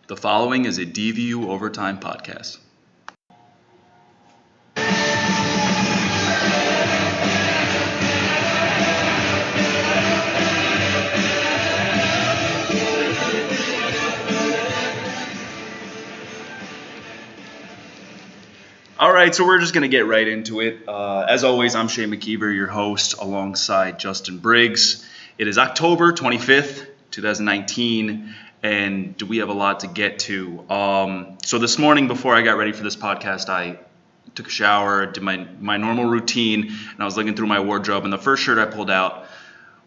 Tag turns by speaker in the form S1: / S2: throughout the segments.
S1: The following is a DVU Overtime podcast. All right, so we're just going to get right into it. As always, I'm Shaine McKeever, your host, alongside Justin Briggs. It is October 25th, 2019, and we have a lot to get to. So this morning, before I got ready for this podcast, I took a shower, did my normal routine, and I was looking through my wardrobe, and the first shirt I pulled out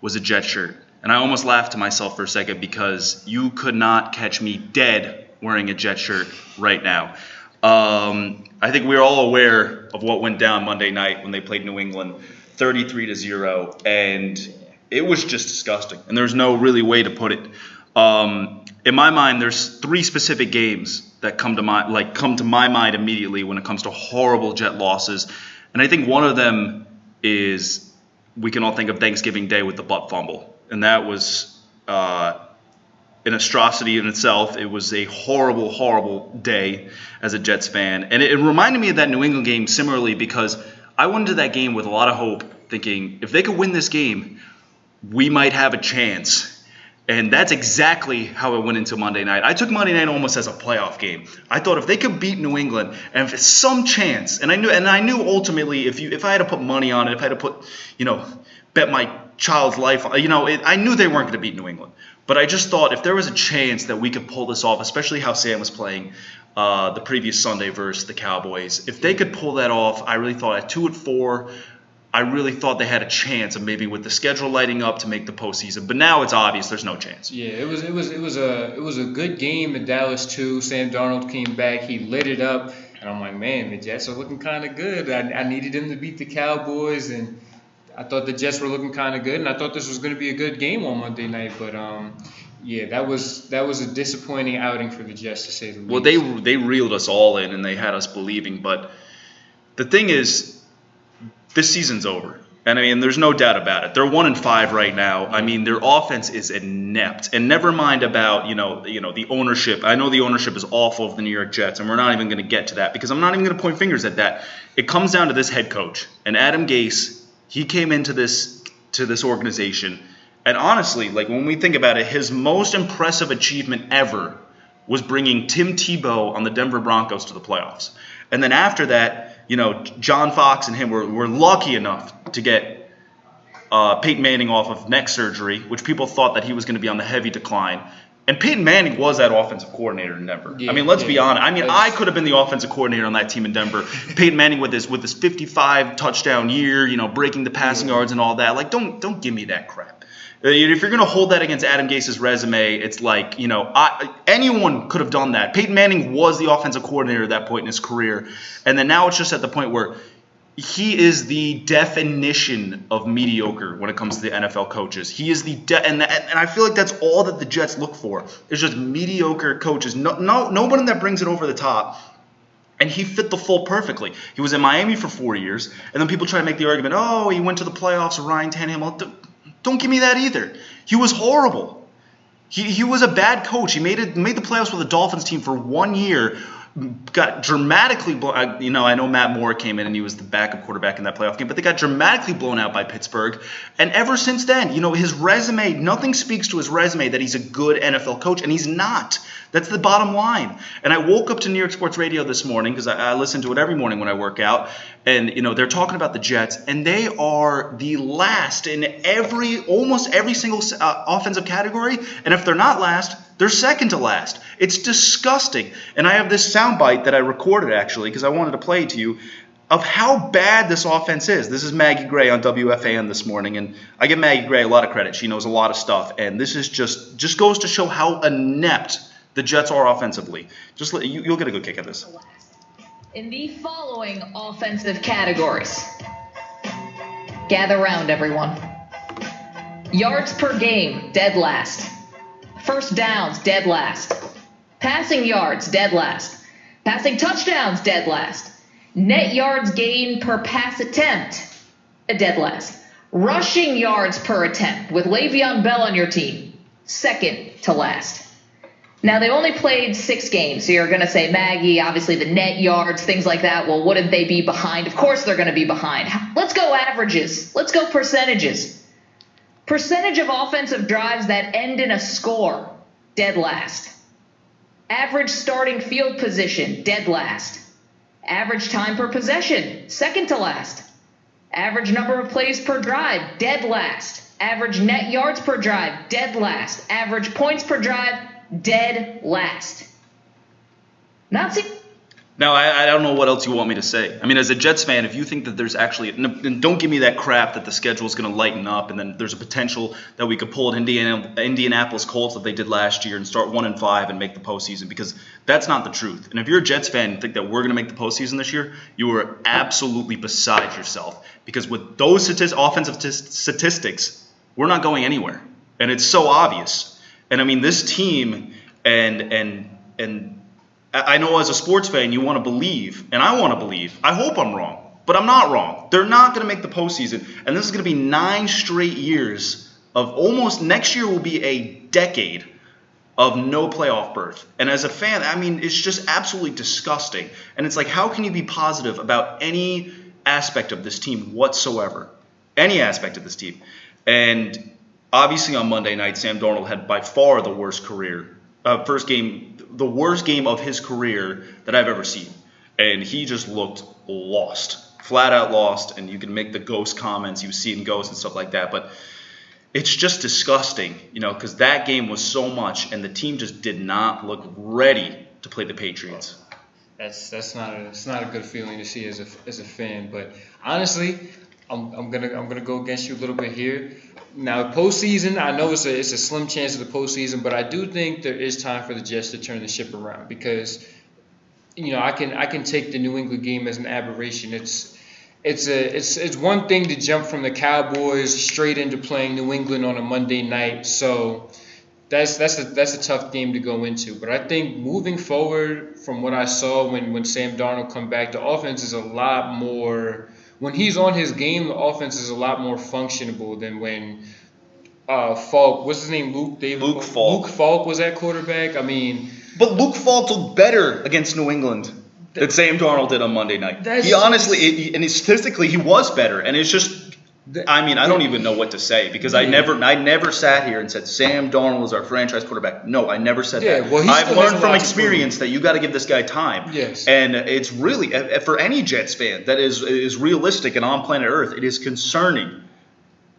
S1: was a Jet shirt. And I almost laughed to myself for a second because you could not catch me dead wearing a Jet shirt right now. I think we're all aware of what went down Monday night when they played New England 33-0, and it was just disgusting. And there's no really way to put it. In my mind, there's three specific games that come to my mind immediately when it comes to horrible Jet losses. And I think one of them is we can all think of Thanksgiving Day with the butt fumble, and that was an atrocity in itself. It was a horrible, horrible day as a Jets fan. And it reminded me of that New England game similarly because I went into that game with a lot of hope, thinking if they could win this game, we might have a chance. And that's exactly how it went into Monday night. I took Monday night almost as a playoff game. I thought if they could beat New England, and if it's some chance, and I knew ultimately if I had to put money on it, if I had to put, bet my child's life, I knew they weren't going to beat New England. But I just thought if there was a chance that we could pull this off, especially how Sam was playing the previous Sunday versus the Cowboys, if they could pull that off, I really thought at 2-4, I really thought they had a chance of maybe with the schedule lighting up to make the postseason. But now it's obvious there's no chance.
S2: Yeah, it was a good game in Dallas too. Sam Darnold came back, he lit it up, and I'm like, man, the Jets are looking kind of good. I needed them to beat the Cowboys, and I thought the Jets were looking kind of good, and I thought this was going to be a good game on Monday night. But that was a disappointing outing for the Jets to say the least.
S1: Well, they reeled us all in, and they had us believing. But the thing is, this season's over, and I mean, there's no doubt about it. They're 1-5 right now. I mean, their offense is inept, and never mind about the ownership. I know the ownership is awful of the New York Jets, and we're not even going to get to that because I'm not even going to point fingers at that. It comes down to this head coach and Adam Gase. He came into this organization, and honestly, like when we think about it, his most impressive achievement ever was bringing Tim Tebow on the Denver Broncos to the playoffs. And then after that, John Fox and him were lucky enough to get Peyton Manning off of neck surgery, which people thought that he was going to be on the heavy decline. And Peyton Manning was that offensive coordinator in Denver. Yeah, I mean, let's be honest. I mean, I could have been the offensive coordinator on that team in Denver. Peyton Manning with this 55 touchdown year, breaking the passing yards and all that. Like, don't give me that crap. If you're going to hold that against Adam Gase's resume, it's like, anyone could have done that. Peyton Manning was the offensive coordinator at that point in his career. And then now it's just at the point where he is the definition of mediocre when it comes to the NFL coaches. He is and I feel like that's all that the Jets look for. It's just mediocre coaches. Nobody that brings it over the top. And he fit the fold perfectly. He was in Miami for 4 years, and then people try to make the argument, oh, he went to the playoffs with Ryan Tannehill. Don't give me that either. He was horrible. He was a bad coach. He made the playoffs with the Dolphins team for 1 year. Got dramatically blown. I know Matt Moore came in and he was the backup quarterback in that playoff game, but they got dramatically blown out by Pittsburgh. And ever since then, his resume, nothing speaks to his resume that he's a good NFL coach, and he's not. That's the bottom line. And I woke up to New York Sports Radio this morning because I listen to it every morning when I work out, and they're talking about the Jets, and they are the last in almost every single offensive category. And if they're not last, they're second to last. It's disgusting. And I have this soundbite that I recorded, actually, because I wanted to play it to you, of how bad this offense is. This is Maggie Gray on WFAN this morning, and I give Maggie Gray a lot of credit. She knows a lot of stuff, and this is just goes to show how inept the Jets are offensively. You'll get a good kick at this.
S3: In the following offensive categories, gather round, everyone. Yards per game, dead last. First downs, dead last. Passing yards, dead last. Passing touchdowns, dead last. Net yards gained per pass attempt, a dead last. Rushing yards per attempt with Le'Veon Bell on your team, second to last. Now, they only played 6 games, so you're going to say, Maggie, obviously the net yards, things like that. Well, wouldn't they be behind? Of course they're going to be behind. Let's go averages. Let's go percentages. Percentage of offensive drives that end in a score, dead last. Average starting field position, dead last. Average time per possession, second to last. Average number of plays per drive, dead last. Average net yards per drive, dead last. Average points per drive, dead last. Not see.
S1: Now, I don't know what else you want me to say. I mean, as a Jets fan, if you think that there's actually, and don't give me that crap that the schedule is going to lighten up and then there's a potential that we could pull an Indianapolis Colts that they did last year and start 1-5 and make the postseason, because that's not the truth. And if you're a Jets fan and think that we're going to make the postseason this year, you are absolutely beside yourself, because with those offensive statistics, we're not going anywhere, and it's so obvious. And I mean, this team and I know as a sports fan you want to believe, and I want to believe. I hope I'm wrong, but I'm not wrong. They're not going to make the postseason, and this is going to be 9 straight years of almost, next year will be a decade of no playoff berth. And as a fan, I mean, it's just absolutely disgusting. And it's like, how can you be positive about any aspect of this team whatsoever? Any aspect of this team. And obviously on Monday night, Sam Darnold had by far the worst the worst game of his career that I've ever seen. And he just looked lost, flat out lost. And you can make the ghost comments, you see in ghosts and stuff like that. But it's just disgusting, because that game was so much, and the team just did not look ready to play the Patriots.
S2: That's not a good feeling to see as a fan. But honestly, I'm gonna go against you a little bit here. Now, postseason, I know it's a slim chance of the postseason, but I do think there is time for the Jets to turn the ship around, because I can take the New England game as an aberration. It's one thing to jump from the Cowboys straight into playing New England on a Monday night, so that's a tough game to go into. But I think moving forward, from what I saw when Sam Darnold come back, the offense is a lot more. When he's on his game, the offense is a lot more functionable than when Falk, what's his name,
S1: Luke Falk.
S2: Luke Falk was at quarterback. I mean,
S1: but Luke Falk looked better against New England than Sam Darnold did on Monday night. He honestly, and statistically, he was better. And it's just, I mean, I don't even know what to say, because I never sat here and said Sam Darnold is our franchise quarterback. No, I never said that.
S2: Well,
S1: I've learned from experience that you got to give this guy time.
S2: Yes.
S1: And it's really, for any Jets fan that is realistic and on planet Earth, it is concerning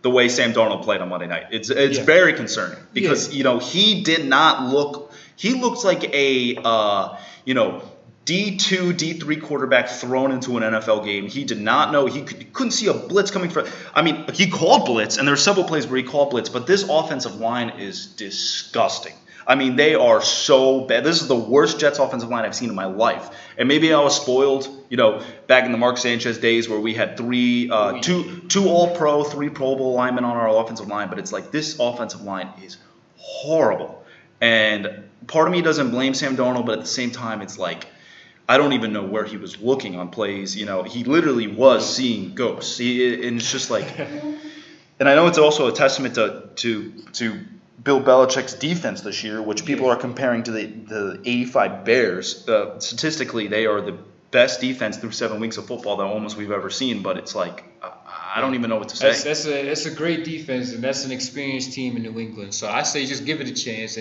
S1: the way Sam Darnold played on Monday night. It's very concerning, because he did not look. He looks like a D2, D3 quarterback thrown into an NFL game. He did not know. He couldn't see a blitz coming from. I mean, he called blitz, and there were several plays where he called blitz, but this offensive line is disgusting. I mean, they are so bad. This is the worst Jets offensive line I've seen in my life. And maybe I was spoiled, back in the Mark Sanchez days where we had two All-Pro, 3 Pro Bowl linemen on our offensive line, but it's like this offensive line is horrible. And part of me doesn't blame Sam Darnold, but at the same time, it's like, I don't even know where he was looking on plays. He literally was seeing ghosts. And it's just like, and I know it's also a testament to Bill Belichick's defense this year, which people are comparing to the 85 Bears. Statistically, they are the best defense through 7 weeks of football that almost we've ever seen. But it's like, I don't even know what to say.
S2: That's a great defense, and that's an experienced team in New England. So I say just give it a chance.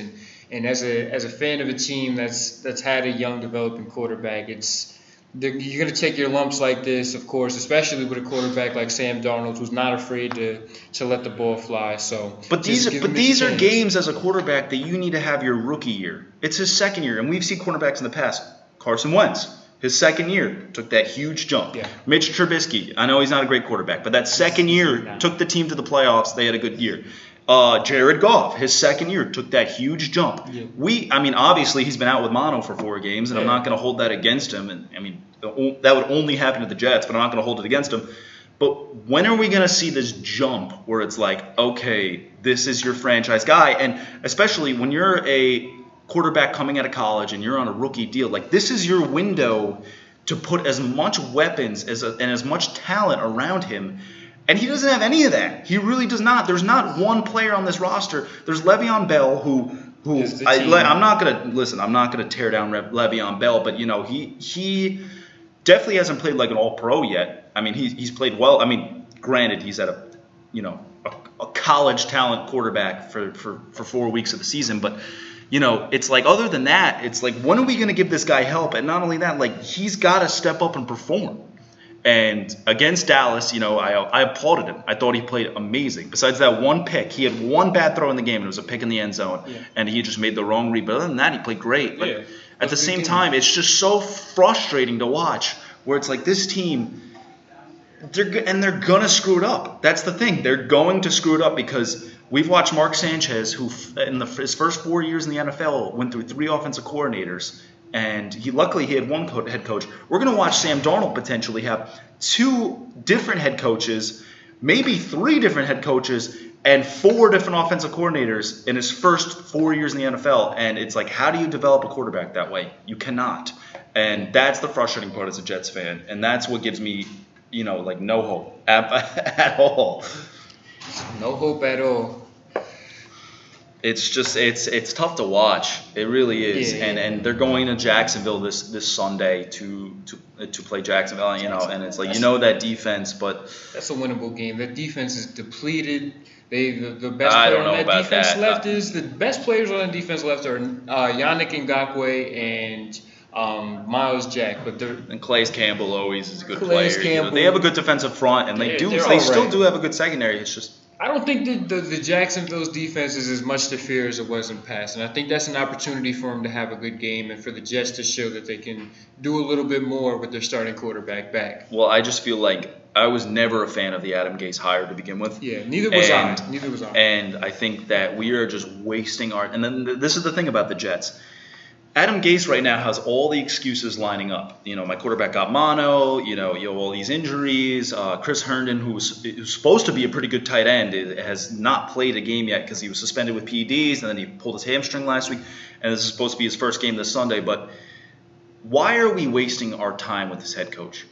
S2: And as a fan of a team that's had a young developing quarterback, you're going to take your lumps like this, of course, especially with a quarterback like Sam Darnold, who's not afraid to let the ball fly. So,
S1: but these are games as a quarterback that you need to have your rookie year. It's his second year, and we've seen quarterbacks in the past. Carson Wentz, his second year, took that huge jump.
S2: Yeah.
S1: Meach Trubisky, I know he's not a great quarterback, but that second year took the team to the playoffs. They had a good year. Jared Goff, his second year, took that huge jump. Yeah. Obviously he's been out with mono for 4 games, and I'm not going to hold that against him. And that would only happen to the Jets, but I'm not going to hold it against him. But when are we going to see this jump where it's like, okay, this is your franchise guy? And especially when you're a quarterback coming out of college and you're on a rookie deal, like this is your window to put as much weapons and as much talent around him. And he doesn't have any of that. He really does not. There's not one player on this roster. There's Le'Veon Bell, who who
S2: is the team.
S1: I'm not gonna tear down Le'Veon Bell, but he definitely hasn't played like an All-Pro yet. I mean, he's played well. I mean, granted, he's at a college talent quarterback for 4 weeks of the season, but it's like other than that, it's like when are we gonna give this guy help? And not only that, like he's got to step up and perform. And against Dallas, I applauded him. I thought he played amazing. Besides that one pick, he had one bad throw in the game, and it was a pick in the end zone, and he just made the wrong read. But other than that, he played great. But at the same time, it's just so frustrating to watch where it's like this team, they're going to screw it up. That's the thing. They're going to screw it up because we've watched Mark Sanchez, who in his first 4 years in the NFL went through 3 offensive coordinators. And luckily he had one head coach. We're going to watch Sam Darnold potentially have 2 different head coaches, maybe 3 different head coaches, and 4 different offensive coordinators in his first 4 years in the NFL. And it's like, how do you develop a quarterback that way? You cannot. And that's the frustrating part as a Jets fan. And that's what gives me, like no hope at all.
S2: No hope at all.
S1: It's just it's tough to watch. It really is.
S2: Yeah.
S1: And they're going to Jacksonville this Sunday to play Jacksonville, and it's like that defense, but
S2: that's a winnable game. Their defense is depleted. The best
S1: I
S2: player
S1: don't know
S2: on that
S1: about
S2: defense
S1: that.
S2: left is the best players on that defense left are Yannick Ngakoue and Miles Jack, but
S1: and Calais Campbell always is a good
S2: Calais
S1: player.
S2: Campbell.
S1: They have a good defensive front, and they still do have a good secondary. It's just
S2: I don't think the Jacksonville's defense is as much to fear as it was in the past, and I think that's an opportunity for them to have a good game and for the Jets to show that they can do a little bit more with their starting quarterback back.
S1: Well, I just feel like I was never a fan of the Adam Gase hire to begin with.
S2: Yeah, neither was I.
S1: And I think that we are just wasting our – and then this is the thing about the Jets. Adam Gase right now has all the excuses lining up. My quarterback got mono, all these injuries. Chris Herndon, who's supposed to be a pretty good tight end, has not played a game yet because he was suspended with PEDs, and then he pulled his hamstring last week, and this is supposed to be his first game this Sunday. But why are we wasting our time with this head coach?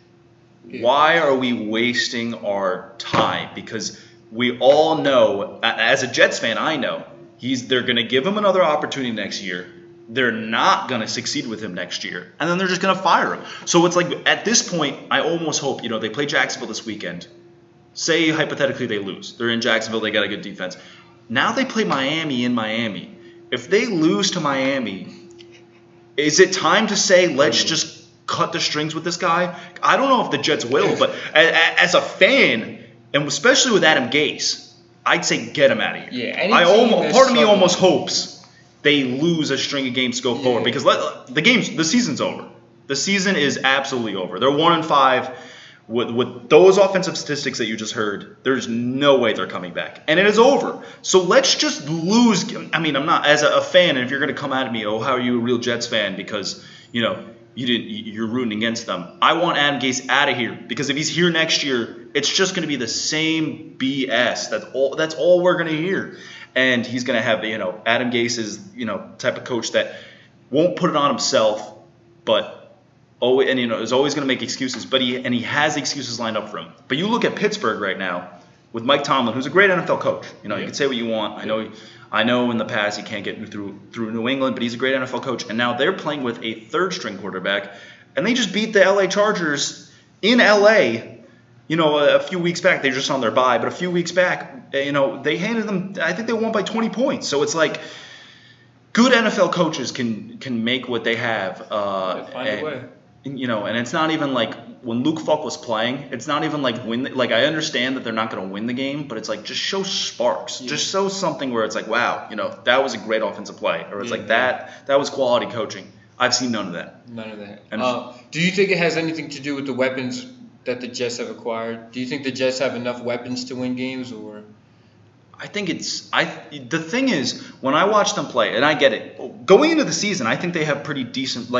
S1: Yeah. Why are we wasting our time? Because we all know, as a Jets fan, I know, they're going to give him another opportunity next year. They're not going to succeed with him next year, and then they're just going to fire him. So it's like at this point, I almost hope, they play Jacksonville this weekend. Say hypothetically they lose. They're in Jacksonville. They got a good defense. Now they play Miami in Miami. If they lose to Miami, is it time to say, let's just cut the strings with this guy? I don't know if the Jets will, but as a fan, and especially with Adam Gase, I'd say get him out of here.
S2: Yeah,
S1: part of me almost hopes they lose a string of games to go forward because the season's over. The season is absolutely over. They're 1-5 with those offensive statistics that you just heard. There's no way they're coming back, and it is over. So let's just lose. I mean, I'm not as a fan, and if you're going to come at me, how are you a real Jets fan because you're rooting against them? I want Adam Gase out of here because if he's here next year, it's just going to be the same BS. That's all we're going to hear. And he's going to have, Adam Gase is, type of coach that won't put it on himself, but is always going to make excuses. But he has excuses lined up for him. But you look at Pittsburgh right now with Mike Tomlin, who's a great NFL coach. You can say what you want. I know in the past he can't get through New England, but he's a great NFL coach. And now they're playing with a third-string quarterback, and they just beat the LA Chargers in LA. A few weeks back, they're just on their bye, but a few weeks back, they handed them, I think they won by 20 points. So it's like good NFL coaches can make what they have.
S2: Find a way.
S1: And it's not even like when Luke Falk was playing, it's not even like I understand that they're not going to win the game, but it's like just show sparks. Yeah. Just show something where it's like, wow, that was a great offensive play. Or it's that was quality coaching. I've seen none of that.
S2: None of that. And do you think it has anything to do with the weapons that the Jets have acquired? Do you think the Jets have enough weapons to win games, or?
S1: I think the thing is, when I watch them play, and I get it, going into the season, I think they have pretty decent,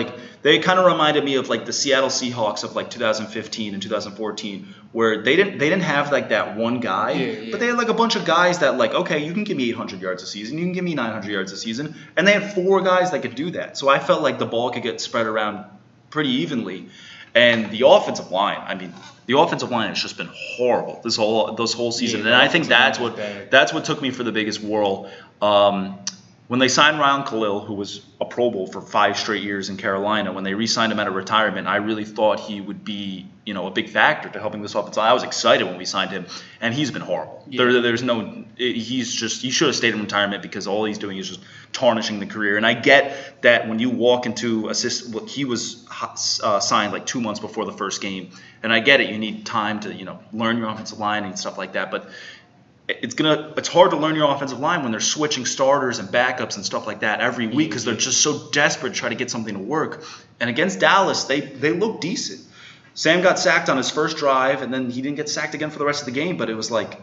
S1: they kind of reminded me of the Seattle Seahawks of 2015 and 2014, where they didn't have that one guy, but they had a bunch of guys that okay, you can give me 800 yards a season, you can give me 900 yards a season, and they had 4 guys that could do that. So I felt like the ball could get spread around pretty evenly. And the offensive line, has just been horrible this whole season, and I think that's what took me for the biggest whirl. when they signed Ryan Khalil, who was a Pro Bowl for 5 straight years in Carolina, when they re-signed him out of retirement, I really thought he would be, a big factor to helping this offense. I was excited when we signed him, and he's been horrible.
S2: Yeah.
S1: He should have stayed in retirement because all he's doing is just tarnishing the career. And I get that when you walk into he was signed like 2 months before the first game, and I get it. You need time to, learn your offensive line and stuff like that, but it's hard to learn your offensive line when they're switching starters and backups and stuff like that every week because they're just so desperate to try to get something to work. And against Dallas, they look decent. Sam got sacked on his first drive, and then he didn't get sacked again for the rest of the game. But it was like,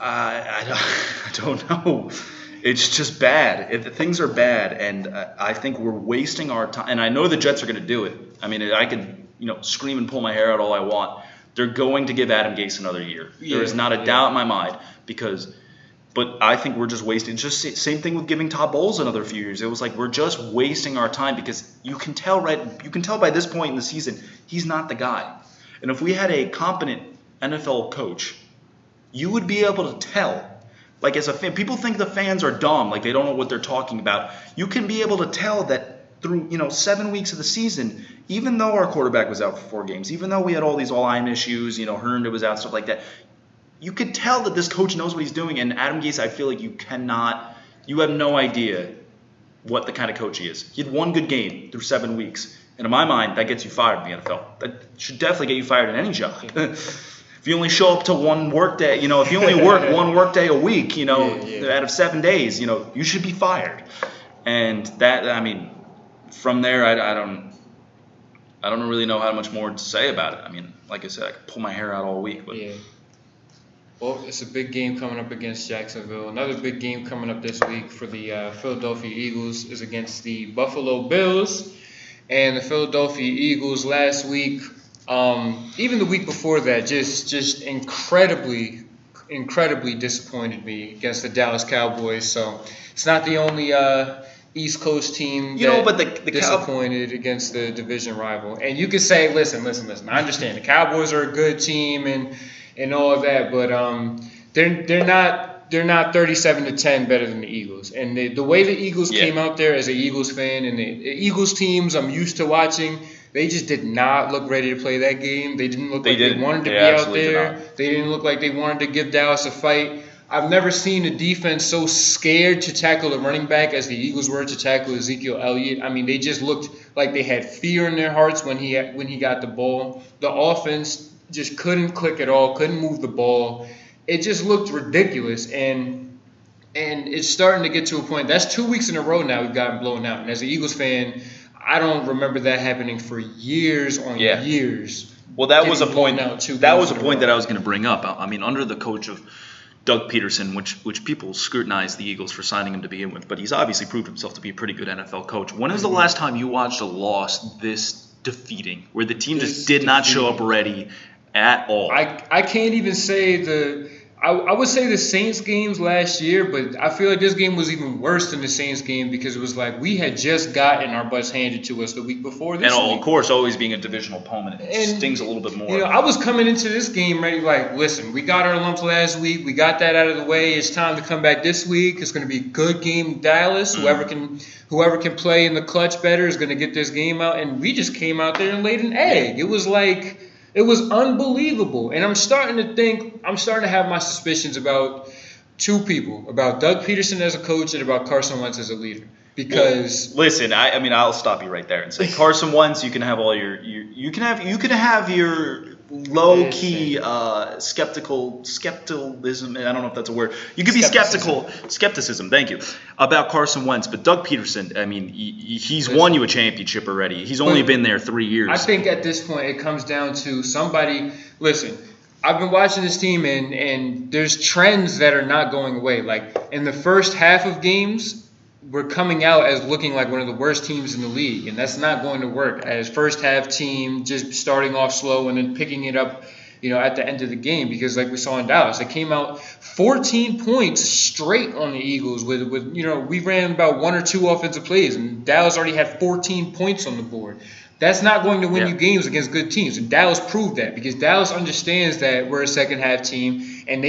S1: I don't know. It's just bad. Things are bad, and I think we're wasting our time. And I know the Jets are going to do it. I mean, I could scream and pull my hair out all I want. They're going to give Adam Gase another year. There is not a doubt in my mind but I think we're just wasting. Just same thing with giving Todd Bowles another few years. It was like we're just wasting our time because you can tell by this point in the season he's not the guy. And if we had a competent NFL coach, you would be able to tell. Like as a fan, people think the fans are dumb, like they don't know what they're talking about. You can be able to tell that through 7 weeks of the season, even though our quarterback was out for 4 games, even though we had all these all-line issues, Herndon was out, stuff like that, you could tell that this coach knows what he's doing. And Adam Gase, I feel like you have no idea what the kind of coach he is. He had 1 good game through 7 weeks. And in my mind, that gets you fired in the NFL. That should definitely get you fired in any job. If you only show up to one work day, if you only work 1 work day a week, out of 7 days, you should be fired. And that, from there, I don't really know how much more to say about it. I mean, like I said, I could pull my hair out all week. But.
S2: Yeah. Well, it's a big game coming up against Jacksonville. Another big game coming up this week for the Philadelphia Eagles is against the Buffalo Bills. And the Philadelphia Eagles last week, even the week before that, just incredibly disappointed me against the Dallas Cowboys. So it's not the only East Coast team
S1: but the
S2: disappointed against the division rival. And you could say, listen. I understand the Cowboys are a good team and all of that, but they're not 37-10 better than the Eagles. And the way the Eagles came out there as an Eagles fan, and the Eagles teams I'm used to watching, they just did not look ready to play that game. They didn't look like they wanted to be out there. They didn't look like they wanted to give Dallas a fight. I've never seen a defense so scared to tackle a running back as the Eagles were to tackle Ezekiel Elliott. I mean, they just looked like they had fear in their hearts when he got the ball. The offense just couldn't click at all, couldn't move the ball. It just looked ridiculous, and it's starting to get to a point. That's 2 weeks in a row now we've gotten blown out. And as an Eagles fan, I don't remember that happening for years on years.
S1: Well, that was a point. That was a point that I was going to bring up. I mean, under the coach of Doug Peterson, which people scrutinize the Eagles for signing him to begin with, but he's obviously proved himself to be a pretty good NFL coach. When was the last time you watched a loss this defeating, where the team just did not show up ready at all?
S2: I can't even say I would say the Saints games last year, but I feel like this game was even worse than the Saints game because it was like we had just gotten our butts handed to us the week before this week.
S1: Of course, always being a divisional opponent, it stings a little bit more.
S2: I was coming into this game ready like, listen, we got our lumps last week. We got that out of the way. It's time to come back this week. It's going to be a good game in Dallas. Mm-hmm. Whoever can play in the clutch better is going to get this game out. And we just came out there and laid an egg. It was unbelievable. And I'm starting to have my suspicions about 2 people, about Doug Peterson as a coach and about Carson Wentz as a leader. Because
S1: listen, I'll stop you right there and say Carson Wentz, you can have all you can have your low key skepticism. I don't know if that's a word. You could be skepticism. Thank you, about Carson Wentz, but Doug Peterson. I mean, he's won you a championship already. He's only been there 3 years.
S2: I think at this point it comes down to somebody. Listen, I've been watching this team and there's trends that are not going away. Like in the first half of games, we're coming out as looking like one of the worst teams in the league, and that's not going to work. As first half team, just starting off slow and then picking it up, at the end of the game. Because like we saw in Dallas, they came out 14 points straight on the Eagles with we ran about 1 or 2 offensive plays, and Dallas already had 14 points on the board. That's not going to win you games against good teams, and Dallas proved that because Dallas understands that we're a second half team, and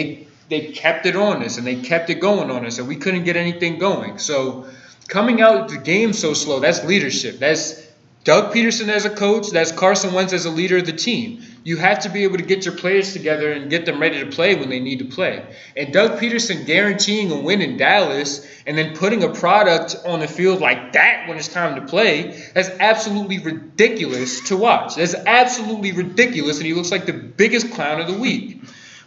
S2: they kept it on us and they kept it going on us, and we couldn't get anything going. So coming out the game so slow, that's leadership. That's Doug Peterson as a coach. That's Carson Wentz as a leader of the team. You have to be able to get your players together and get them ready to play when they need to play. And Doug Peterson guaranteeing a win in Dallas and then putting a product on the field like that when it's time to play, that's absolutely ridiculous to watch. That's absolutely ridiculous, and he looks like the biggest clown of the week.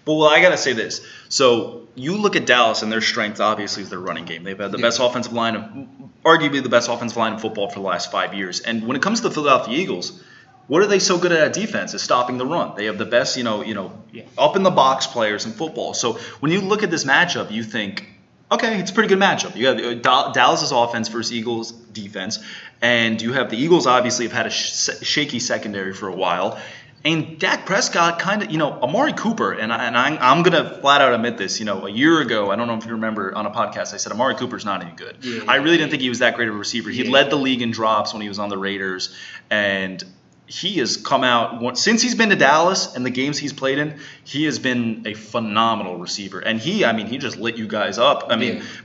S1: But well, I got to say this. So you look at Dallas, and their strength obviously is their running game. They've had the best offensive line, arguably the best offensive line in football for the last 5 years. And when it comes to the Philadelphia Eagles, what are they so good at defense? Is stopping the run. They have the best, up in the box players in football. So when you look at this matchup, you think, okay, it's a pretty good matchup. You have Dallas's offense versus Eagles defense, and you have the Eagles obviously have had a shaky secondary for a while. And Dak Prescott kind of, Amari Cooper, and I'm going to flat out admit this, a year ago, I don't know if you remember on a podcast, I said Amari Cooper's not any good.
S2: Yeah,
S1: I really didn't think he was that great of a receiver. He led the league in drops when he was on the Raiders, and he has come out, since he's been to Dallas and the games he's played in, he has been a phenomenal receiver. And he just lit you guys up,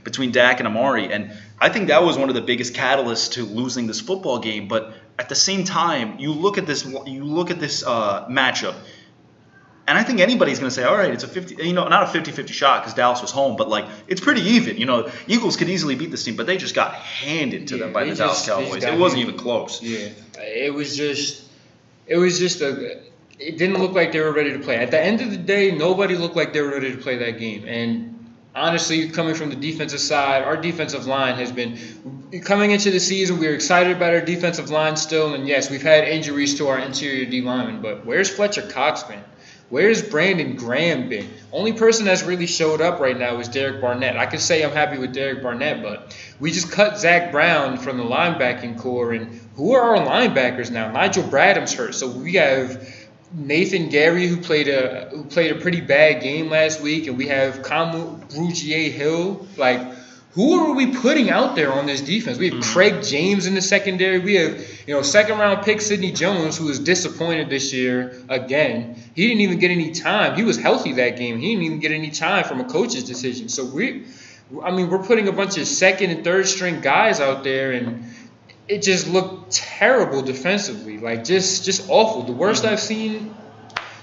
S1: between Dak and Amari. And I think that was one of the biggest catalysts to losing this football game. But at the same time, you look at this matchup, and I think anybody's going to say, all right, it's a 50, not a 50-50 shot because Dallas was home, but it's pretty even. Eagles could easily beat this team, but they just got handed to them by the Dallas Cowboys. It wasn't even close.
S2: Yeah, it didn't look like they were ready to play. At the end of the day, nobody looked like they were ready to play that game. And honestly, coming from the defensive side, our defensive line has been coming into the season. We were excited about our defensive line still, and yes, we've had injuries to our interior D linemen. But where's Fletcher Cox been? Where's Brandon Graham been? Only person that's really showed up right now is Derek Barnett. I can say I'm happy with Derek Barnett, but we just cut Zach Brown from the linebacking core, and who are our linebackers now? Nigel Bradham's hurt, so we have Nathan Gary, who played a pretty bad game last week, and we have Kamu Brugier-Hill. Who are we putting out there on this defense? We have Craig James in the secondary. We have, second-round pick Sidney Jones, who was disappointed this year again. He didn't even get any time. He was healthy that game. He didn't even get any time from a coach's decision. So we're putting a bunch of second and third-string guys out there, and it just looked terrible defensively. Just awful. The worst I've seen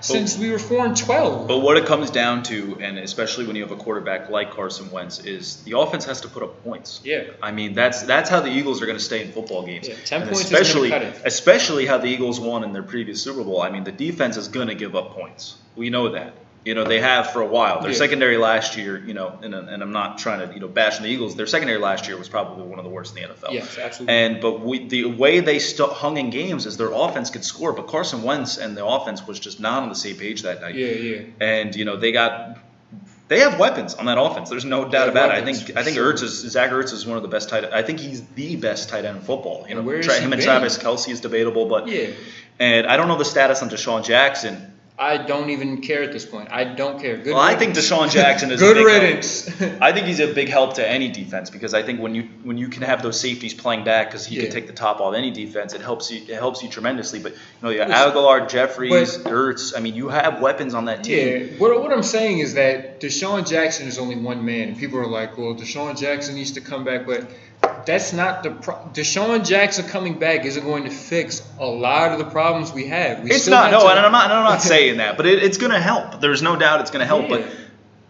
S2: since we were 4-12.
S1: But what it comes down to, and especially when you have a quarterback like Carson Wentz, is the offense has to put up points.
S2: Yeah.
S1: That's how the Eagles are going to stay in football games.
S2: Yeah, 10
S1: and
S2: points is going to cut it.
S1: Especially how the Eagles won in their previous Super Bowl. The defense is going to give up points. We know that. They have for a while. Their secondary last year, and I'm not trying to, bash the Eagles. Their secondary last year was probably one of the worst in the NFL.
S2: Yes, absolutely.
S1: The way they hung in games is their offense could score, but Carson Wentz and the offense was just not on the same page that night.
S2: Yeah.
S1: And they have weapons on that offense. There's no doubt about it. I think Zach Ertz is one of the best tight. I think he's the best tight end in football. Him and Travis Kelce is debatable, but and I don't know the status on Deshaun Jackson.
S2: I don't even care at this point. I don't care.
S1: I think Deshaun Jackson is
S2: good riddance.
S1: I think he's a big help to any defense because I think when you can have those safeties playing back because he can take the top off any defense, it helps you tremendously. But you have Aguilar, Jeffries, Ertz. You have weapons on that team.
S2: Yeah. What I'm saying is that Deshaun Jackson is only one man, and people are like, "Well, Deshaun Jackson needs to come back," but that's not the Deshaun Jackson coming back isn't going to fix a lot of the problems we have.
S1: It's not. No, and I'm not saying that, but it's going to help. There's no doubt it's going to help. But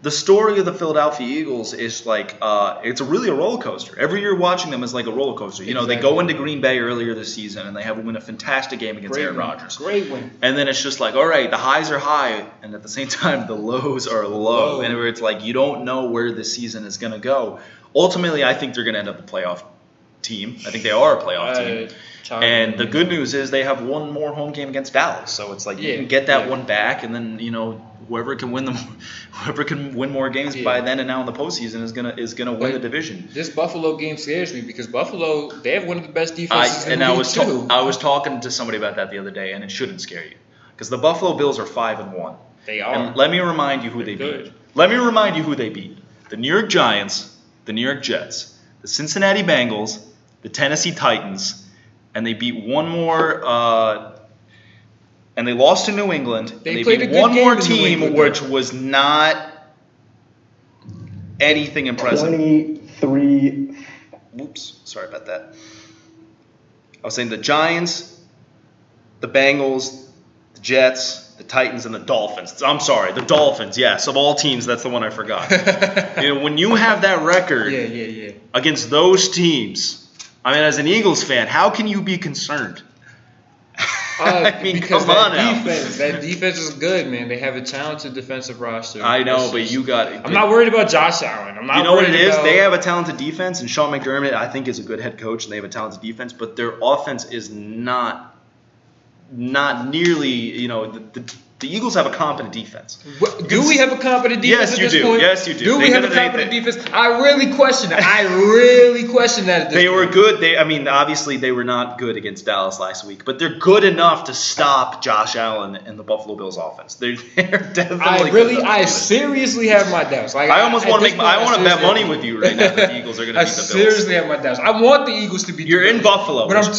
S1: the story of the Philadelphia Eagles is it's really a roller coaster. Every year watching them is like a roller coaster. They go into Green Bay earlier this season and they win a fantastic game against Aaron Rodgers.
S2: Great win.
S1: And then it's just all right, the highs are high, and at the same time the lows are low. And where it's you don't know where the season is going to go. Ultimately, I think they're going to end up a playoff team. I think they are a playoff team. And the good news is they have one more home game against Dallas. So it's you can get that one back, and then whoever can win more games by then and now in the postseason is gonna win the division.
S2: This Buffalo game scares me because Buffalo, they have one of the best defenses in the league too.
S1: I was talking to somebody about that the other day, and it shouldn't scare you because the Buffalo Bills are 5-1.
S2: They are.
S1: And let me remind you who they beat. Let me remind you who they beat: the New York Giants, the New York Jets, the Cincinnati Bengals, the Tennessee Titans, and they beat one more. And they lost to New England.
S2: They
S1: beat
S2: played a good
S1: one
S2: game
S1: more
S2: in New
S1: team,
S2: England,
S1: which was not anything impressive.
S4: 23.
S1: Oops, sorry about that. I was saying the Giants, the Bengals, the Jets, the Titans, and the Dolphins. I'm sorry, the Dolphins, yes. Of all teams, that's the one I forgot. When you have that record against those teams, I mean, as an Eagles fan, how can you be concerned? I mean,
S2: because
S1: come on
S2: that defense is good, man. They have a talented defensive roster.
S1: I know, but you got it.
S2: I'm not worried about Josh Allen. I'm not.
S1: You know what it is?
S2: about,
S1: They have a talented defense, and Sean McDermott, I think, is a good head coach, and they have a talented defense, but their offense is not nearly, the Eagles have a competent defense.
S2: Do we have a competent defense at this point?
S1: Yes, you do.
S2: Do we have a competent defense? I really question that. At this
S1: They
S2: point.
S1: were good. Obviously, they were not good against Dallas last week, but they're good enough to stop Josh Allen and the Buffalo Bills offense. They're definitely.
S2: I seriously have my doubts.
S1: I almost want to I want to bet money with you right now that the Eagles are going to beat the Bills.
S2: I seriously have my doubts. I want the Eagles to beat.
S1: You're in Buffalo,
S2: but I'm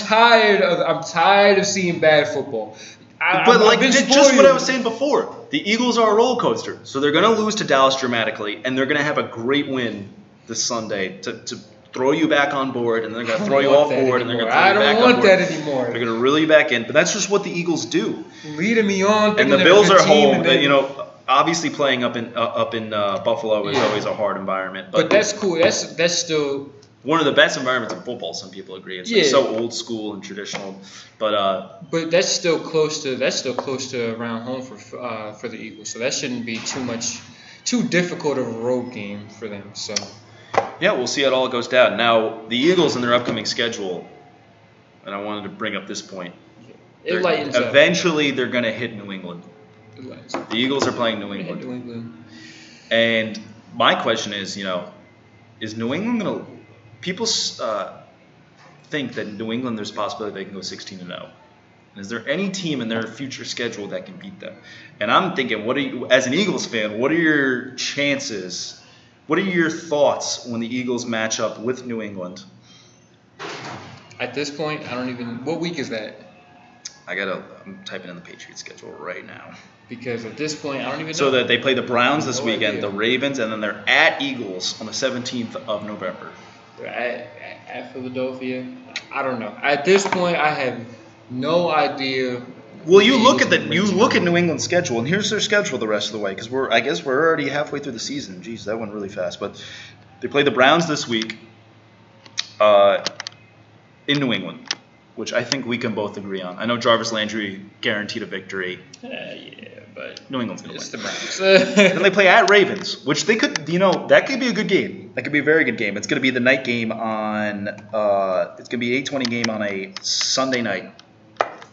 S2: tired of seeing bad football.
S1: Just what I was saying before, the Eagles are a roller coaster. So they're going to lose to Dallas dramatically, and they're going to have a great win this Sunday to throw you back on board, and they're going to throw you off board, and they're going to throw you back on board.
S2: I don't want that anymore.
S1: They're going to reel you back in, but that's just what the Eagles do.
S2: Leading me on,
S1: and the Bills are home. Obviously playing up in Buffalo is always a hard environment.
S2: But that's cool. That's still
S1: one of the best environments in football. Some people agree. It's so old school and traditional, but
S2: that's still close to around home for the Eagles. So that shouldn't be too difficult of a road game for them. So
S1: yeah, we'll see how it all goes down. Now the Eagles in their upcoming schedule, and I wanted to bring up this point.
S2: It lightens up.
S1: Eventually, they're going to hit New England. The Eagles are playing New England. And my question is, is New England going to? People think that New England, there's a possibility they can go 16-0. And is there any team in their future schedule that can beat them? And I'm thinking, as an Eagles fan, what are your chances? What are your thoughts when the Eagles match up with New England?
S2: At this point, what week is that?
S1: I'm typing in the Patriots schedule right now.
S2: Because at this point, I don't even know.
S1: So that they play the Browns this weekend, the Ravens, and then they're at Eagles on the 17th of November.
S2: At Philadelphia, I don't know. At this point, I have no idea.
S1: Well, you look at New England's schedule, and here's their schedule the rest of the way, because we're already halfway through the season. Jeez, that went really fast. But they play the Browns this week in New England, which I think we can both agree on. I know Jarvis Landry guaranteed a victory. But New England's going to win.
S2: The Browns.
S1: Then they play at Ravens, which they could, that could be a good game. That could be a very good game. It's going to be the night game on, it's going to be 8:20 game on a Sunday night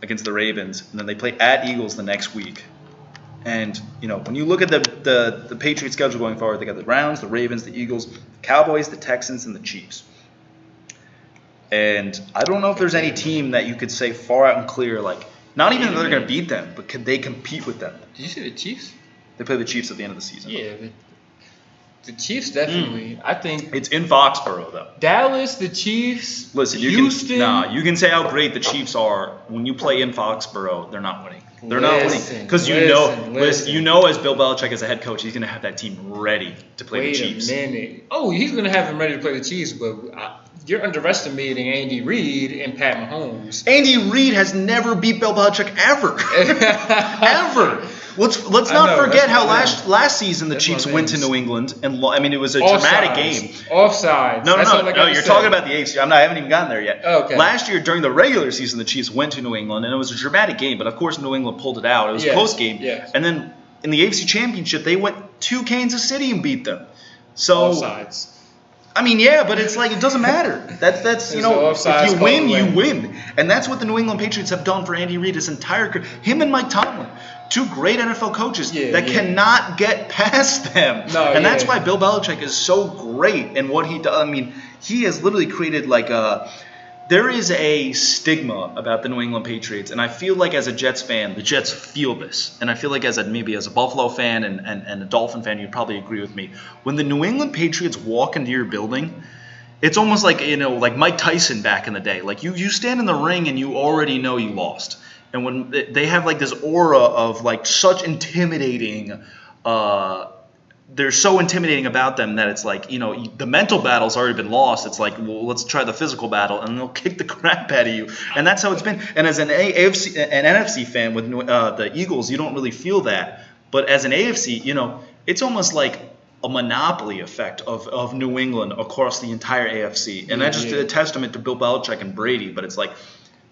S1: against the Ravens. And then they play at Eagles the next week. And, when you look at the Patriots schedule going forward, they got the Browns, the Ravens, the Eagles, the Cowboys, the Texans, and the Chiefs. And I don't know if there's any team that you could say far out and clear, not even that they're going to beat them, but could they compete with them?
S2: Did you say the Chiefs?
S1: They play the Chiefs at the end of the season.
S2: Yeah, the Chiefs definitely. I think
S1: it's in Foxborough though.
S2: Dallas, the Chiefs.
S1: Listen,
S2: Houston.
S1: You can say how great the Chiefs are. When you play in Foxborough, they're not winning. They're not winning because as Bill Belichick as a head coach, he's going to have that team ready to play the Chiefs.
S2: Wait a minute. Oh, he's going to have them ready to play the Chiefs, but you're underestimating Andy Reid and Pat Mahomes.
S1: Andy Reid has never beat Bill Belichick ever. Ever. Let's not forget how last season the Chiefs went to New England and it was a dramatic game.
S2: Offsides.
S1: No. You're talking about the AFC. I haven't even gotten there yet.
S2: Okay.
S1: Last year during the regular season, the Chiefs went to New England and it was a dramatic game. But of course, New England pulled it out. It was a close game.
S2: Yes.
S1: And then in the AFC Championship, they went to Kansas City and beat them. So
S2: offsides.
S1: But it's it doesn't matter. That's if you win, you win. And that's what the New England Patriots have done for Andy Reid his entire career. Him and Mike Tomlin, two great NFL coaches that cannot get past them. And that's why Bill Belichick is so great in what he does. He has literally created there is a stigma about the New England Patriots, and I feel like as a Jets fan, the Jets feel this. And I feel like as a Buffalo fan and a Dolphin fan, you'd probably agree with me. When the New England Patriots walk into your building, it's almost like Mike Tyson back in the day. You stand in the ring and you already know you lost. And when they have this aura of such intimidating they're so intimidating about them that it's like, the mental battle's already been lost. It's like, well, let's try the physical battle, and they'll kick the crap out of you. And that's how it's been. And as an NFC fan with the Eagles, you don't really feel that. But as an AFC, it's almost like a monopoly effect of New England across the entire AFC. And that's just a testament to Bill Belichick and Brady. But it's like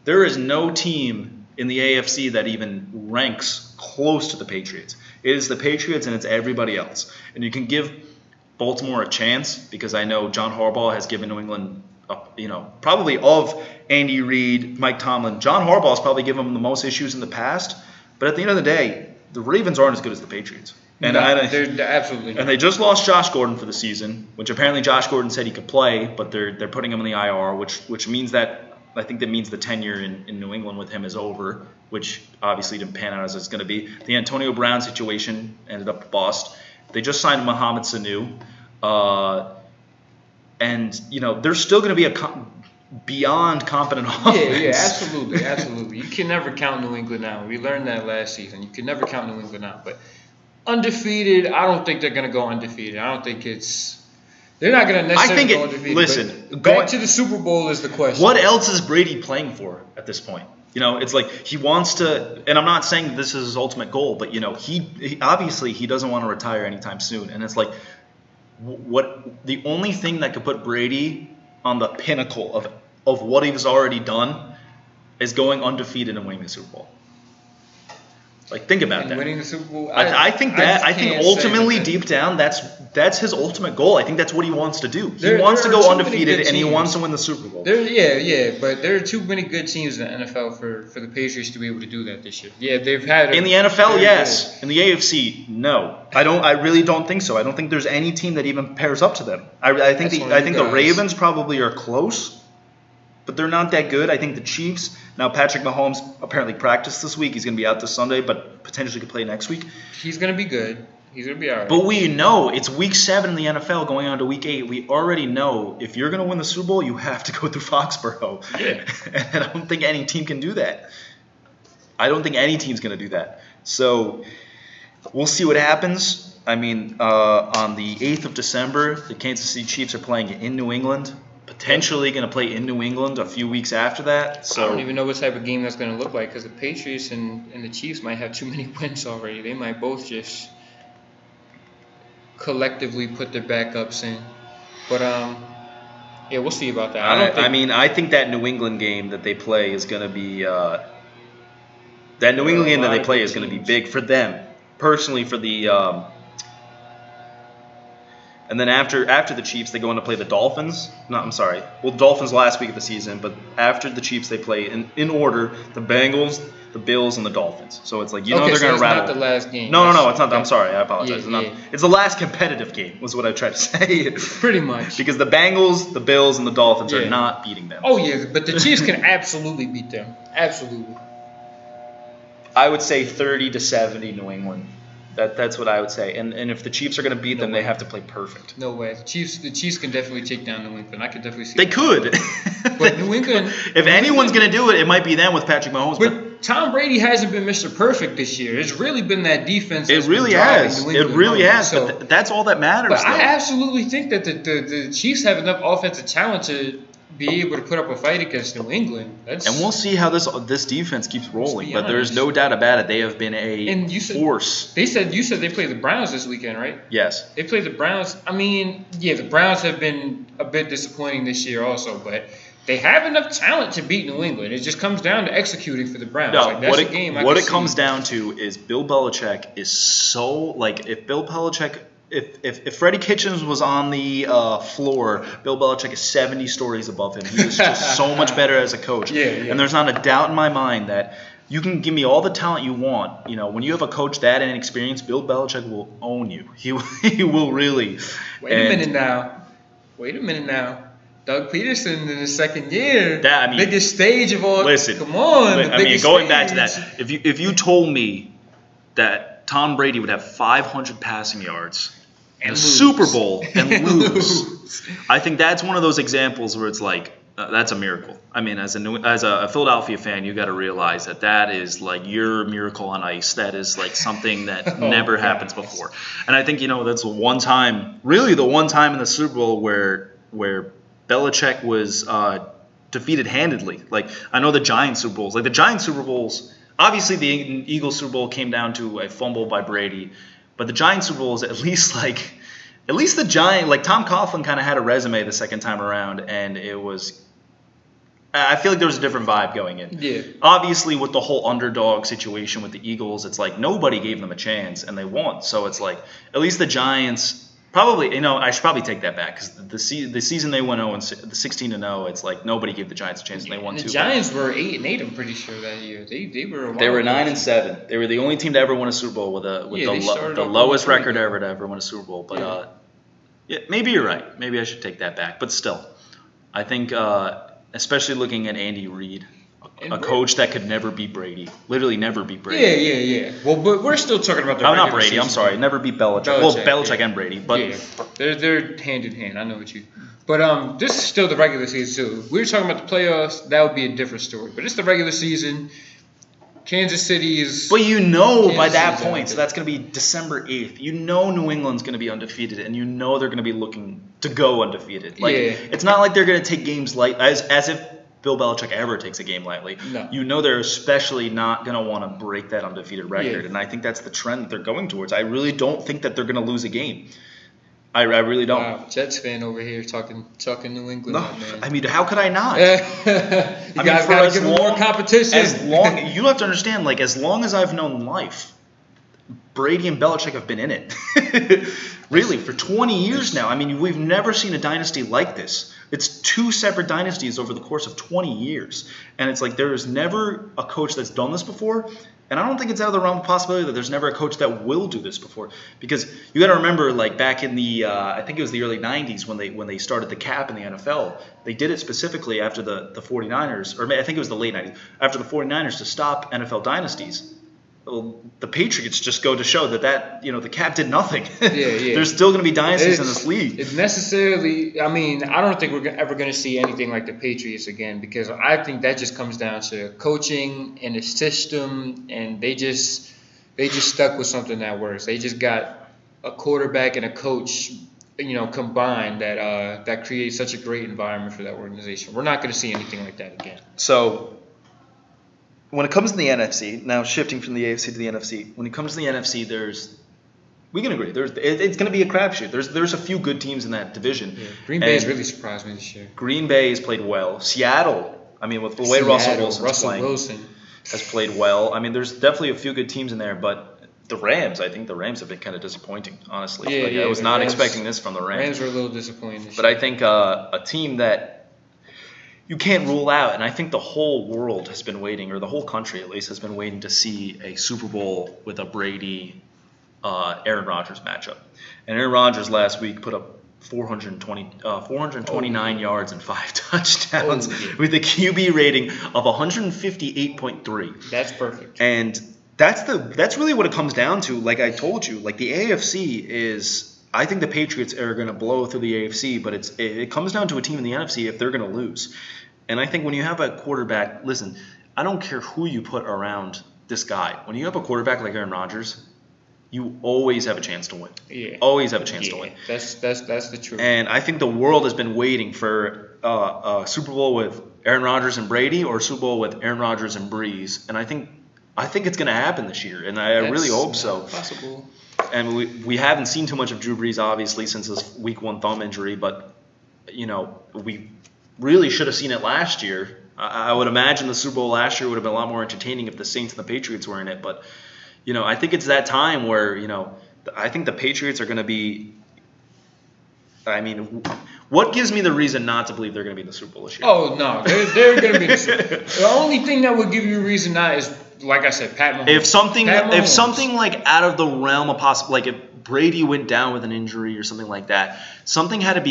S1: there is no team in the AFC that even ranks close to the Patriots. It is the Patriots and it's everybody else. And you can give Baltimore a chance because I know John Harbaugh has given New England, probably of Andy Reid, Mike Tomlin. John Harbaugh has probably given them the most issues in the past. But at the end of the day, the Ravens aren't as good as the Patriots. And
S2: they're absolutely not.
S1: And they just lost Josh Gordon for the season, which apparently Josh Gordon said he could play, but they're putting him in the IR, which means that I think that means the tenure in New England with him is over, which obviously didn't pan out as it's going to be. The Antonio Brown situation ended up a bust. They just signed Mohamed Sanu. And, there's still going to be a beyond competent offense.
S2: Yeah, absolutely. You can never count New England out. We learned that last season. You can never count New England out. But undefeated, I don't think they're going to go undefeated. I don't think they're not going to necessarily go undefeated.
S1: Listen,
S2: back to the Super Bowl is the question.
S1: What else is Brady playing for at this point? It's like he wants to, and I'm not saying that this is his ultimate goal, but he obviously he doesn't want to retire anytime soon. And it's like, what the only thing that could put Brady on the pinnacle of what he's already done is going undefeated and winning the Super Bowl. Like, think about that.
S2: Winning the Super Bowl.
S1: I think ultimately deep down that's his ultimate goal. I think that's what he wants to do. He wants to go undefeated and he wants to win the Super Bowl.
S2: But there are too many good teams in the NFL for the Patriots to be able to do that this year. Yeah, they've had
S1: in the NFL, yes. Good. In the AFC, no. I really don't think so. I don't think there's any team that even pairs up to them. I think the Ravens probably are close, but they're not that good. I think the Chiefs. Now, Patrick Mahomes apparently practiced this week. He's going to be out this Sunday, but potentially could play next week.
S2: He's going to be good. He's going to be all right.
S1: But we know it's week 7 in the NFL going on to week 8. We already know if you're going to win the Super Bowl, you have to go through Foxborough.
S2: Yeah.
S1: And I don't think any team can do that. I don't think any team's going to do that. So we'll see what happens. I mean, on the 8th of December, the Kansas City Chiefs are playing in New England. Potentially going to play in New England a few weeks after that. So
S2: I don't even know what type of game that's going to look like because the Patriots and the Chiefs might have too many wins already. They might both just collectively put their backups in. But we'll see about that.
S1: I think that New England game that they play is going to be that New England game that they play is going to be big for them personally for the. And then after the Chiefs, they go on to play the Dolphins. No, I'm sorry. Well, Dolphins last week of the season, but after the Chiefs, they play in order the Bengals, the Bills, and the Dolphins. So it's like they're going to rattle.
S2: It's not the last game.
S1: No, it's not. I'm sorry. I apologize. It's the last competitive game. Was what I tried to say.
S2: Pretty much.
S1: Because the Bengals, the Bills, and the Dolphins are not beating them.
S2: Oh yeah, but the Chiefs can absolutely beat them. Absolutely.
S1: I would say 30-70 New England. That's what I would say. And if the Chiefs are going to beat them, they have to play perfect.
S2: No way. The Chiefs can definitely take down New England. I could definitely see
S1: They could.
S2: But New England...
S1: if anyone's going to do it, it might be them with Patrick Mahomes.
S2: But Tom Brady hasn't been Mr. Perfect this year. It's really been that defense that's
S1: It really has. It really has. So, but that's all that matters.
S2: But I absolutely think that the Chiefs have enough offensive talent to be able to put up a fight against New England.
S1: And we'll see how this defense keeps rolling. But there's no doubt about it. They have been force.
S2: You said they play the Browns this weekend, right?
S1: Yes.
S2: They play the Browns. I mean, yeah, the Browns have been a bit disappointing this year also, but they have enough talent to beat New England. It just comes down to executing for the Browns.
S1: No, what it comes down to is Bill Belichick is so if Bill Belichick. If Freddie Kitchens was on the floor, Bill Belichick is 70 stories above him. He is just so much better as a coach.
S2: Yeah.
S1: And there's not a doubt in my mind that you can give me all the talent you want. When you have a coach that inexperienced, Bill Belichick will own you. He will really.
S2: Wait a minute now. Doug Peterson in his second year. Biggest stage of all.
S1: Listen.
S2: Come on.
S1: Going back to that, if you told me that Tom Brady would have 500 passing yards in the Super Bowl and lose, I think that's one of those examples where it's like, That's a miracle. I mean, as a Philadelphia fan, you got to realize that is like your miracle on ice. That is like something that never happens before. And I think that's the one time in the Super Bowl where Belichick was defeated handedly. Like I know the Giants Super Bowls. Like the Giants Super Bowls, obviously the Eagles Super Bowl came down to a fumble by Brady, but the Giants Super Bowls at least the Giant, like Tom Coughlin kind of had a resume the second time around, and it was. I feel like there was a different vibe going in.
S2: Yeah.
S1: Obviously, with the whole underdog situation with the Eagles, it's like nobody gave them a chance, and they won. So it's like at least the Giants. Probably, I should probably take that back because the season they went 16-0. It's like nobody gave the Giants a chance and they won 2.
S2: The Giants were 8-8. I'm pretty sure that year. They were.
S1: They were 9-7. They were the only team to ever win a Super Bowl with the lowest record ever to ever win a Super Bowl. But maybe you're right. Maybe I should take that back. But still, I think especially looking at Andy Reid. A coach that could never beat Brady. Literally never beat Brady.
S2: Yeah. Well, but we're still talking about the
S1: I'm not Brady. I'm sorry. Never beat Belichick. Well, Belichick and Brady. But
S2: they're hand in hand. I know what you. But this is still the regular season too. We were talking about the playoffs. That would be a different story. But it's the regular season. Kansas City is.
S1: But by that point, so that's going to be December 8th. New England's going to be undefeated, and they're going to be looking to go undefeated. It's not like they're going to take games light as if Bill Belichick ever takes a game lightly.
S2: No.
S1: They're especially not going to want to break that undefeated record, and I think that's the trend that they're going towards. I really don't think that they're going to lose a game. I really don't.
S2: Wow, Jets fan over here talking New England.
S1: No,
S2: man.
S1: I mean, how could I not?
S2: You guys got to give them more competition.
S1: You have to understand, like, as long as I've known life, Brady and Belichick have been in it. Really, for 20 years now. I mean, we've never seen a dynasty like this. It's 2 separate dynasties over the course of 20 years. And it's like there is never a coach that's done this before. And I don't think it's out of the realm of possibility that there's never a coach that will do this before. Because you got to remember, like back in the, I think it was the early 90s when they started the cap in the NFL, they did it specifically after the 49ers, or I think it was the late 90s, after the 49ers to stop NFL dynasties. Well, the Patriots just go to show that the cap did nothing.
S2: Yeah.
S1: There's still going to be dynasties in this league.
S2: It's necessarily. I mean, I don't think we're ever going to see anything like the Patriots again because I think that just comes down to coaching and a system, and they just stuck with something that works. They just got a quarterback and a coach, combined that creates such a great environment for that organization. We're not going to see anything like that again.
S1: So. When it comes to the NFC, now shifting from the AFC to the NFC, when it comes to the NFC, we can agree, it's going to be a crapshoot. There's a few good teams in that division.
S2: Yeah. Green Bay has really surprised me this year.
S1: Green Bay has played well. Seattle, I mean, with the way Russell Wilson has played well. I mean, there's definitely a few good teams in there, but the Rams, I think the Rams have been kind of disappointing, honestly. I was not expecting this from the Rams.
S2: Rams were a little disappointing this
S1: year. But I think a team that you can't rule out, and I think the whole world has been waiting, or the whole country at least has been waiting to see a Super Bowl with a Brady, Aaron Rodgers matchup. And Aaron Rodgers last week put up 429 yards and 5 touchdowns with a QB rating of 158.3.
S2: That's perfect.
S1: And that's really what it comes down to. Like I told you, like the AFC is. I think the Patriots are going to blow through the AFC, but it comes down to a team in the NFC if they're going to lose. And I think when you have a quarterback, listen, I don't care who you put around this guy. When you have a quarterback like Aaron Rodgers, you always have a chance to win.
S2: Yeah.
S1: Always have a chance to win.
S2: That's the truth.
S1: And I think the world has been waiting for a Super Bowl with Aaron Rodgers and Brady or a Super Bowl with Aaron Rodgers and Breeze. And I think it's going to happen this year, and I really hope so.
S2: Possible.
S1: And we haven't seen too much of Drew Brees, obviously, since his Week 1 thumb injury. But, we really should have seen it last year. I would imagine the Super Bowl last year would have been a lot more entertaining if the Saints and the Patriots were in it. But, I think it's that time where, I think the Patriots are going to be – I mean, what gives me the reason not to believe they're going to be in the Super Bowl this year?
S2: Oh, no. They're going to be in the Super Bowl. The only thing that would give you a reason not is – like I said, Pat Mahomes.
S1: If something like out of the realm of possible, like if Brady went down with an injury or something like that, something has to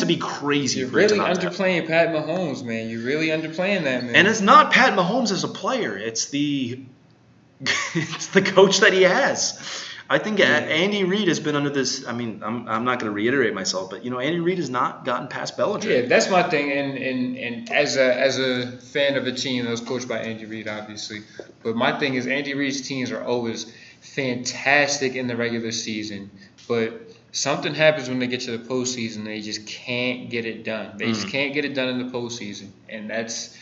S1: be crazy.
S2: You're really underplaying Pat Mahomes, man. You're really underplaying that, man.
S1: And it's not Pat Mahomes as a player. It's the coach that he has. I think Andy Reid has been under this. I mean, I'm not going to reiterate myself, but Andy Reid has not gotten past Belichick.
S2: Yeah, that's my thing. And as a fan of a team that was coached by Andy Reid, obviously, but my thing is Andy Reid's teams are always fantastic in the regular season, but something happens when they get to the postseason. They just can't get it done. They just can't get it done in the postseason, and that's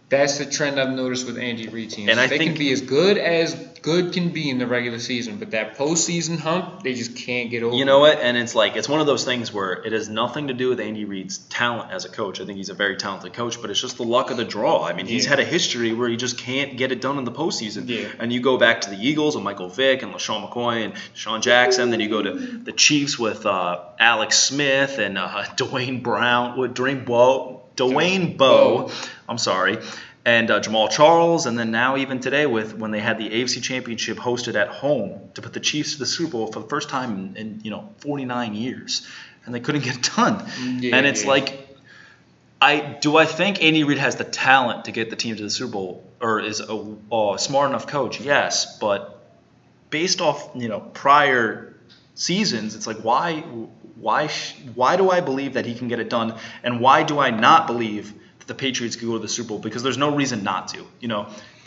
S2: the trend I've noticed with Andy Reid teams.
S1: And
S2: they can be as good can be in the regular season, but that postseason hump, they just can't get over.
S1: You know what? And it's one of those things where it has nothing to do with Andy Reid's talent as a coach. I think he's a very talented coach, but it's just the luck of the draw. I mean, he's had a history where he just can't get it done in the postseason.
S2: Yeah.
S1: And you go back to the Eagles with Michael Vick and LaShawn McCoy and Sean Jackson. Then you go to the Chiefs with Alex Smith and Dwayne Bowe. I'm sorry. And Jamal Charles, and then now even today when they had the AFC Championship hosted at home to put the Chiefs to the Super Bowl for the first time in 49 years, and they couldn't get it done. And it's I think Andy Reid has the talent to get the team to the Super Bowl, or is a smart enough coach, yes, but based off prior seasons, it's like why do I believe that he can get it done, and why do I not believe the Patriots could go to the Super Bowl? Because there's no reason not to.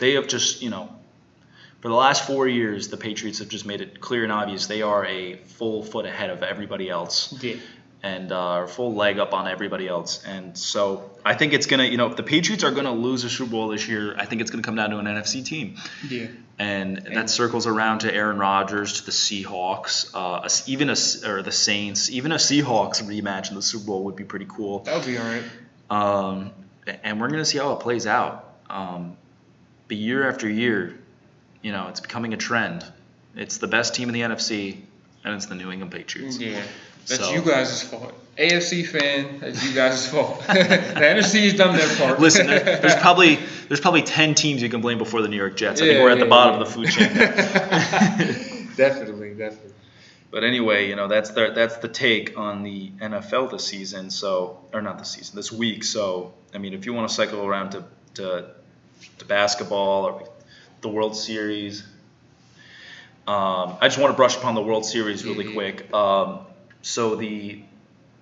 S1: They have just, for the last 4 years, the Patriots have just made it clear and obvious they are a full foot ahead of everybody else.
S2: Yeah.
S1: And a full leg up on everybody else. And so I think it's going to, if the Patriots are going to lose a Super Bowl this year, I think it's going to come down to an NFC team.
S2: Yeah.
S1: And that circles around to Aaron Rodgers, to the Seahawks, or the Saints. Even a Seahawks rematch in the Super Bowl would be pretty cool.
S2: That would be all right.
S1: And we're going to see how it plays out. But year after year, it's becoming a trend. It's the best team in the NFC, and it's the New England Patriots.
S2: Yeah, that's you guys' fault. AFC fan, that's you guys' fault. The NFC's done their part.
S1: Listen, there's probably 10 teams you can blame before the New York Jets. I think we're at the bottom of the food chain.
S2: Definitely.
S1: But anyway, that's the take on the NFL this season. This week. So, I mean, if you want to cycle around to basketball or the World Series, I just want to brush upon the World Series really quick. So the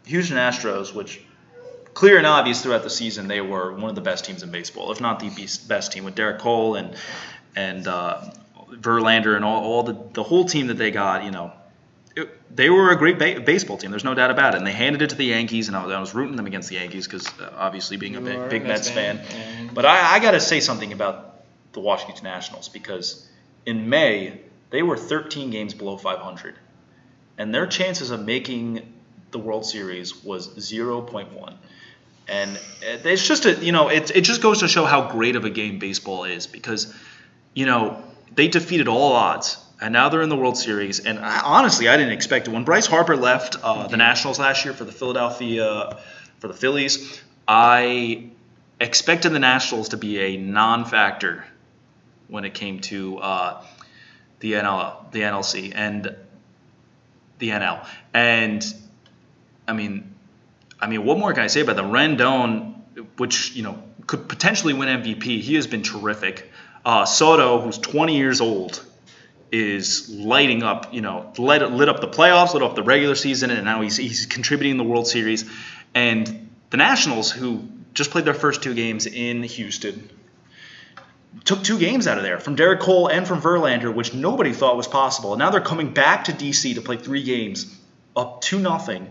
S1: Houston Astros, which clear and obvious throughout the season, they were one of the best teams in baseball, if not the best team, with Derek Cole and Verlander and all the whole team that they got. They were a great baseball team. There's no doubt about it. And they handed it to the Yankees, and I was rooting them against the Yankees because obviously being a big Mets fan. But I got to say something about the Washington Nationals, because in May they were 13 games below 500, and their chances of making the World Series was 0.1. And it's just it just goes to show how great of a game baseball is, because they defeated all odds. And now they're in the World Series. And honestly, I didn't expect it. When Bryce Harper left the Nationals last year for the Phillies, I expected the Nationals to be a non-factor when it came to the NLC and the NL. And I mean, what more can I say about them? Rendon, which could potentially win MVP. He has been terrific. Soto, who's 20 years old, is lighting up, lit up the playoffs, lit up the regular season, and now he's contributing in the World Series. And the Nationals, who just played their first 2 games in Houston, took 2 games out of there from Derek Cole and from Verlander, which nobody thought was possible. And now they're coming back to D.C. to play 3 games, up 2-0,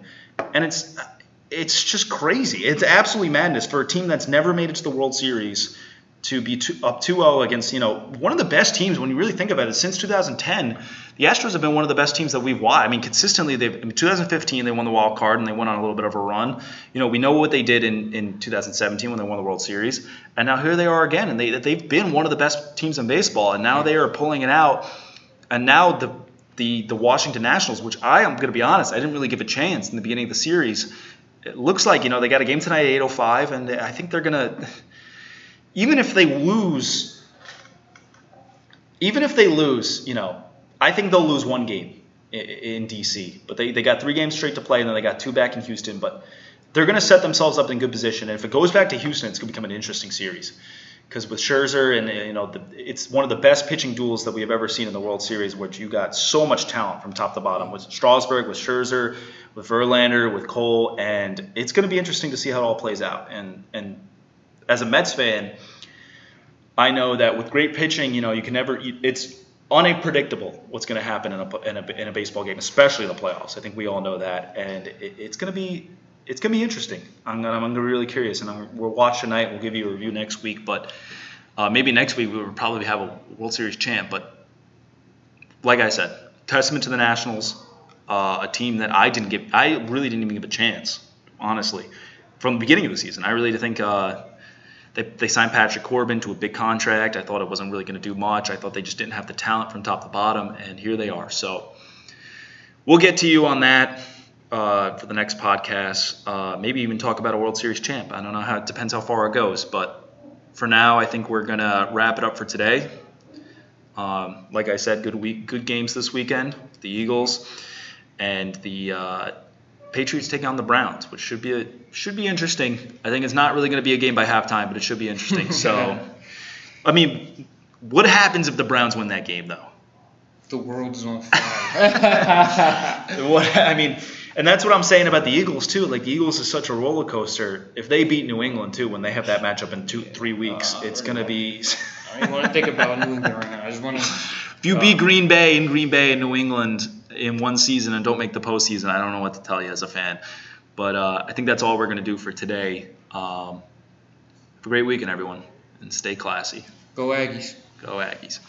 S1: and it's just crazy. It's absolutely madness for a team that's never made it to the World Series to be up 2-0 against, one of the best teams when you really think about it. Since 2010, the Astros have been one of the best teams that we've watched. I mean, consistently, in 2015, they won the wild card and they went on a little bit of a run. We know what they did in 2017 when they won the World Series. And now here they are again, and they've been one of the best teams in baseball, and now they are pulling it out. And now the Washington Nationals, which I am going to be honest, I didn't really give a chance in the beginning of the series. It looks like, they got a game tonight at 8:05, and I think they're going to – even if they lose, I think they'll lose 1 game in D.C. But they got 3 games straight to play, and then they got 2 back in Houston. But they're going to set themselves up in good position. And if it goes back to Houston, it's going to become an interesting series. because with Scherzer and it's one of the best pitching duels that we have ever seen in the World Series, which you got so much talent from top to bottom with Strasburg, with Scherzer, with Verlander, with Cole, and it's going to be interesting to see how it all plays out. And as a Mets fan, I know that with great pitching, you can never. It's unpredictable what's going to happen in a baseball game, especially in the playoffs. I think we all know that, and it's going to be interesting. I'm gonna be really curious, and we'll watch tonight. We'll give you a review next week, but maybe next week we will probably have a World Series champ. But like I said, testament to the Nationals, a team that I really didn't even give a chance, honestly, from the beginning of the season. I really think they signed Patrick Corbin to a big contract. I thought it wasn't really going to do much. I thought they just didn't have the talent from top to bottom, and here they are. So we'll get to you on that for the next podcast. Maybe even talk about a World Series champ. I don't know it depends how far it goes. But for now, I think we're going to wrap it up for today. Like I said, good games this weekend. The Eagles and the Patriots taking on the Browns, which should be interesting. I think it's not really going to be a game by halftime, but it should be interesting. So, I mean, what happens if the Browns win that game, though?
S2: The world is on fire.
S1: And that's what I'm saying about the Eagles too. Like, the Eagles is such a roller coaster. If they beat New England too, when they have that matchup in 2-3 weeks, it's going to be.
S2: I don't even want to think about New England right now. I just want to.
S1: If you beat Green Bay and New England in one season and don't make the postseason, I don't know what to tell you as a fan. But I think that's all we're going to do for today. Have a great weekend, everyone, and stay classy.
S2: Go Aggies.
S1: Go Aggies.